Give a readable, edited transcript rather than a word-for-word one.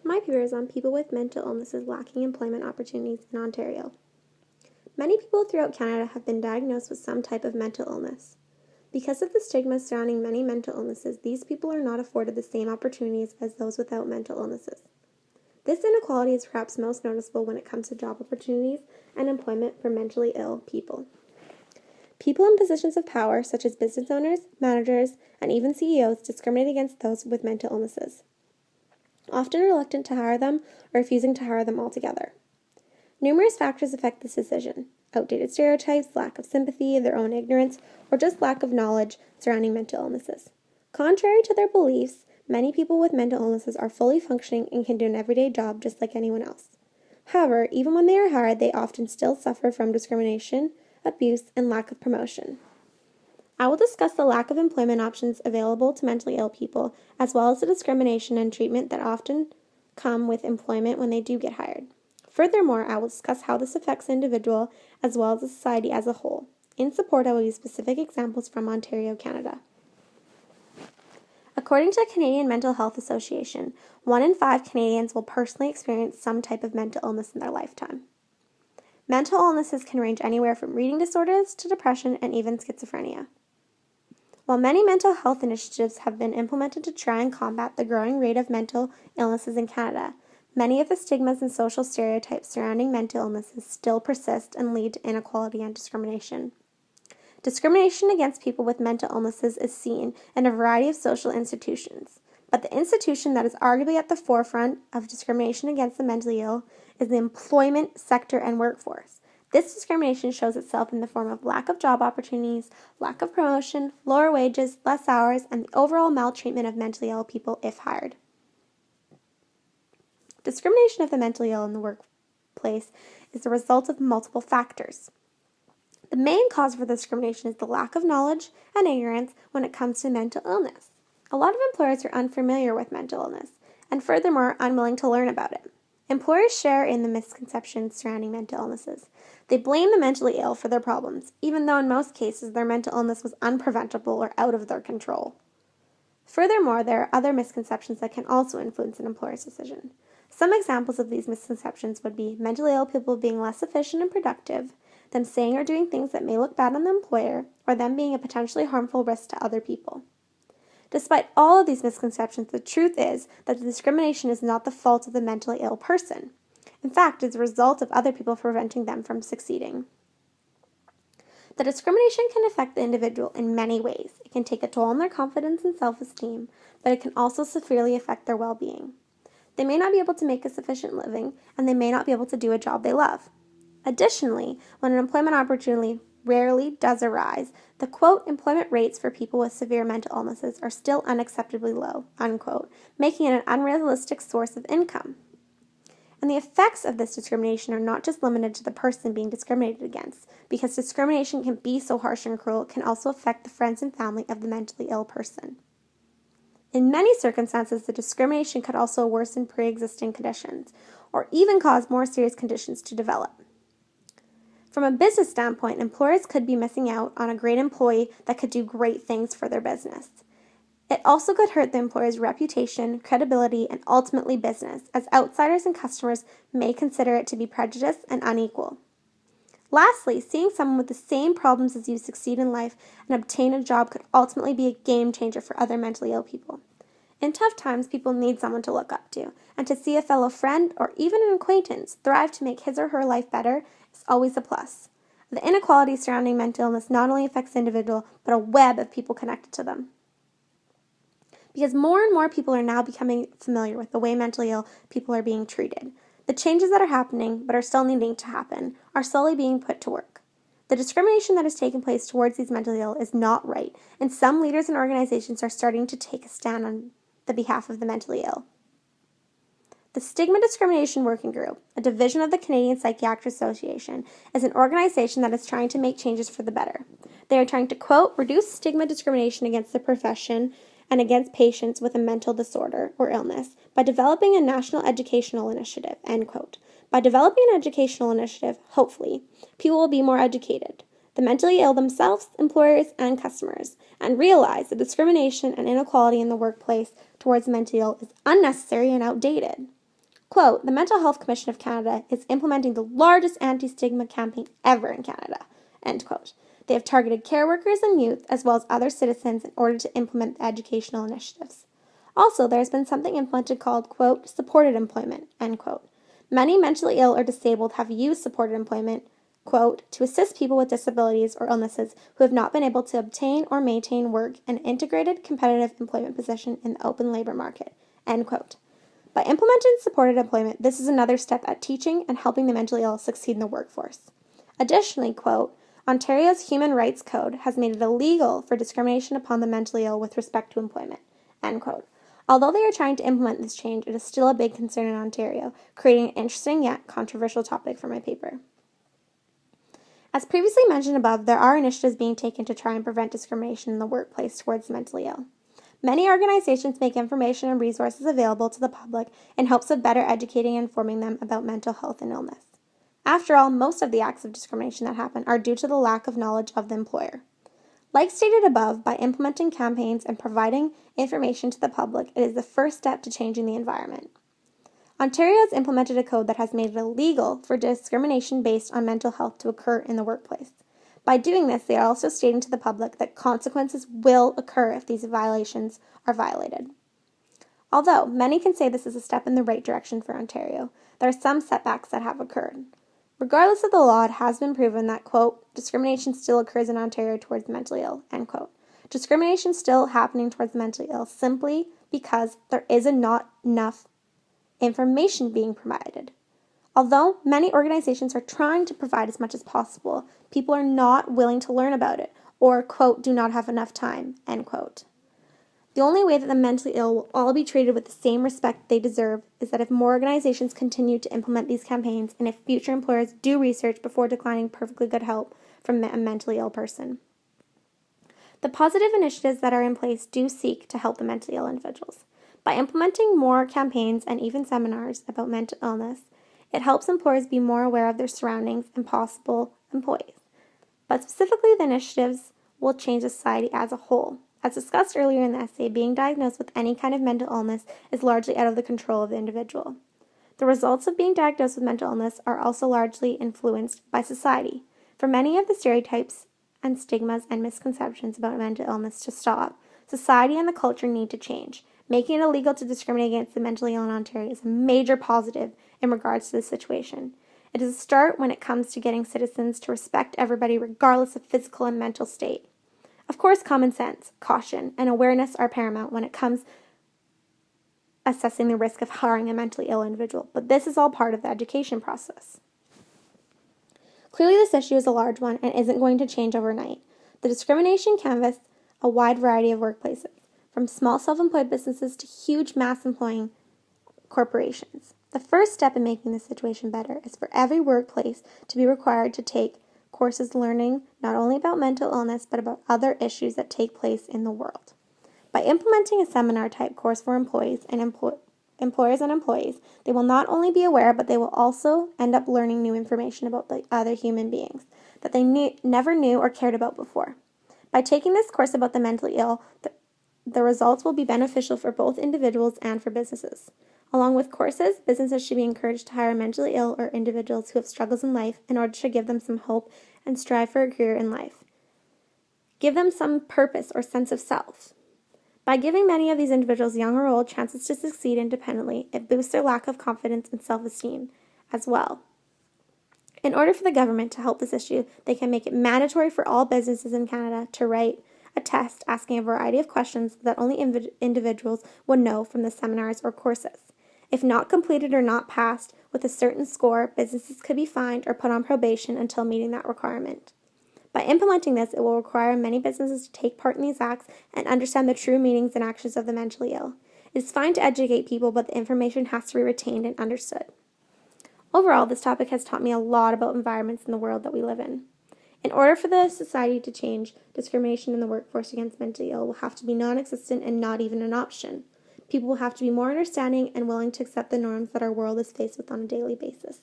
My paper is on people with mental illnesses lacking employment opportunities in Ontario. Many people throughout Canada have been diagnosed with some type of mental illness. Because of the stigma surrounding many mental illnesses, these people are not afforded the same opportunities as those without mental illnesses. This inequality is perhaps most noticeable when it comes to job opportunities and employment for mentally ill people. People in positions of power, such as business owners, managers, and even CEOs, discriminate against those with mental illnesses, often reluctant to hire them or refusing to hire them altogether. Numerous factors affect this decision: outdated stereotypes, lack of sympathy, their own ignorance, or just lack of knowledge surrounding mental illnesses. Contrary to their beliefs, many people with mental illnesses are fully functioning and can do an everyday job just like anyone else. However, even when they are hired, they often still suffer from discrimination, abuse, and lack of promotion. I will discuss the lack of employment options available to mentally ill people, as well as the discrimination and treatment that often come with employment when they do get hired. Furthermore, I will discuss how this affects the individual as well as the society as a whole. In support, I will use specific examples from Ontario, Canada. According to the Canadian Mental Health Association, 1 in 5 Canadians will personally experience some type of mental illness in their lifetime. Mental illnesses can range anywhere from reading disorders to depression and even schizophrenia. While many mental health initiatives have been implemented to try and combat the growing rate of mental illnesses in Canada, many of the stigmas and social stereotypes surrounding mental illnesses still persist and lead to inequality and discrimination. Discrimination against people with mental illnesses is seen in a variety of social institutions, but the institution that is arguably at the forefront of discrimination against the mentally ill is the employment sector and workforce. This discrimination shows itself in the form of lack of job opportunities, lack of promotion, lower wages, less hours, and the overall maltreatment of mentally ill people if hired. Discrimination of the mentally ill in the workplace is the result of multiple factors. The main cause for discrimination is the lack of knowledge and ignorance when it comes to mental illness. A lot of employers are unfamiliar with mental illness and furthermore unwilling to learn about it. Employers share in the misconceptions surrounding mental illnesses. They blame the mentally ill for their problems, even though in most cases their mental illness was unpreventable or out of their control. Furthermore, there are other misconceptions that can also influence an employer's decision. Some examples of these misconceptions would be mentally ill people being less efficient and productive, them saying or doing things that may look bad on the employer, or them being a potentially harmful risk to other people. Despite all of these misconceptions, the truth is that the discrimination is not the fault of the mentally ill person. In fact, it's a result of other people preventing them from succeeding. The discrimination can affect the individual in many ways. It can take a toll on their confidence and self-esteem, but it can also severely affect their well-being. They may not be able to make a sufficient living, and they may not be able to do a job they love. Additionally, when an employment opportunity rarely does arise, the quote employment rates for people with severe mental illnesses are still unacceptably low, unquote, making it an unrealistic source of income. And the effects of this discrimination are not just limited to the person being discriminated against, because discrimination can be so harsh and cruel, it can also affect the friends and family of the mentally ill person. In many circumstances, the discrimination could also worsen pre-existing conditions, or even cause more serious conditions to develop. From a business standpoint, employers could be missing out on a great employee that could do great things for their business. It also could hurt the employer's reputation, credibility, and ultimately business, as outsiders and customers may consider it to be prejudiced and unequal. Lastly, seeing someone with the same problems as you succeed in life and obtain a job could ultimately be a game changer for other mentally ill people. In tough times, people need someone to look up to, and to see a fellow friend or even an acquaintance thrive to make his or her life better is always a plus. The inequality surrounding mental illness not only affects the individual, but a web of people connected to them. Because more and more people are now becoming familiar with the way mentally ill people are being treated. The changes that are happening, but are still needing to happen, are slowly being put to work. The discrimination that has taken place towards these mentally ill is not right, and some leaders and organizations are starting to take a stand on the behalf of the mentally ill. The Stigma Discrimination Working Group, a division of the Canadian Psychiatric Association, is an organization that is trying to make changes for the better. They are trying to, quote, reduce stigma discrimination against the profession and against patients with a mental disorder or illness by developing a national educational initiative, end quote. By developing an educational initiative, hopefully, people will be more educated, the mentally ill themselves, employers, and customers, and realize that discrimination and inequality in the workplace towards the mentally ill is unnecessary and outdated. Quote, the Mental Health Commission of Canada is implementing the largest anti-stigma campaign ever in Canada, end quote. They have targeted care workers and youth, as well as other citizens, in order to implement the educational initiatives. Also, there has been something implemented called, quote, supported employment, end quote. Many mentally ill or disabled have used supported employment, quote, to assist people with disabilities or illnesses who have not been able to obtain or maintain work in an integrated competitive employment position in the open labor market, end quote. By implementing supported employment, this is another step at teaching and helping the mentally ill succeed in the workforce. Additionally, quote, Ontario's Human Rights Code has made it illegal for discrimination upon the mentally ill with respect to employment, end quote. Although they are trying to implement this change, it is still a big concern in Ontario, creating an interesting yet controversial topic for my paper. As previously mentioned above, there are initiatives being taken to try and prevent discrimination in the workplace towards the mentally ill. Many organizations make information and resources available to the public in hopes of better educating and informing them about mental health and illness. After all, most of the acts of discrimination that happen are due to the lack of knowledge of the employer. Like stated above, by implementing campaigns and providing information to the public, it is the first step to changing the environment. Ontario has implemented a code that has made it illegal for discrimination based on mental health to occur in the workplace. By doing this, they are also stating to the public that consequences will occur if these violations are violated. Although many can say this is a step in the right direction for Ontario, there are some setbacks that have occurred. Regardless of the law, it has been proven that, quote, discrimination still occurs in Ontario towards the mentally ill, end quote. Discrimination still happening towards the mentally ill simply because there is not enough information being provided. Although many organizations are trying to provide as much as possible, people are not willing to learn about it or, quote, do not have enough time, end quote. The only way that the mentally ill will all be treated with the same respect they deserve is that if more organizations continue to implement these campaigns and if future employers do research before declining perfectly good help from a mentally ill person. The positive initiatives that are in place do seek to help the mentally ill individuals. By implementing more campaigns and even seminars about mental illness, it helps employers be more aware of their surroundings and possible employees. But specifically, the initiatives will change society as a whole. As discussed earlier in the essay, being diagnosed with any kind of mental illness is largely out of the control of the individual. The results of being diagnosed with mental illness are also largely influenced by society. For many of the stereotypes and stigmas and misconceptions about mental illness to stop, society and the culture need to change. Making it illegal to discriminate against the mentally ill in Ontario is a major positive in regards to this situation. It is a start when it comes to getting citizens to respect everybody regardless of physical and mental state. Of course, common sense, caution, and awareness are paramount when it comes assessing the risk of harming a mentally ill individual, but this is all part of the education process. Clearly, this issue is a large one and isn't going to change overnight. The discrimination canvassed a wide variety of workplaces, from small self-employed businesses to huge mass employing corporations. The first step in making this situation better is for every workplace to be required to take courses learning not only about mental illness but about other issues that take place in the world. By implementing a seminar type course for employers and employees, they will not only be aware but they will also end up learning new information about the other human beings that they never knew or cared about before. By taking this course about the mentally ill, the results will be beneficial for both individuals and for businesses. Along with courses, businesses should be encouraged to hire mentally ill or individuals who have struggles in life in order to give them some hope and strive for a career in life. Give them some purpose or sense of self. By giving many of these individuals, young or old, chances to succeed independently, it boosts their lack of confidence and self-esteem as well. In order for the government to help this issue, they can make it mandatory for all businesses in Canada to write a test asking a variety of questions that only individuals would know from the seminars or courses. If not completed or not passed with a certain score, businesses could be fined or put on probation until meeting that requirement. By implementing this, it will require many businesses to take part in these acts and understand the true meanings and actions of the mentally ill. It is fine to educate people, but the information has to be retained and understood. Overall, this topic has taught me a lot about environments in the world that we live in. In order for the society to change, discrimination in the workforce against mentally ill will have to be non-existent and not even an option. People will have to be more understanding and willing to accept the norms that our world is faced with on a daily basis.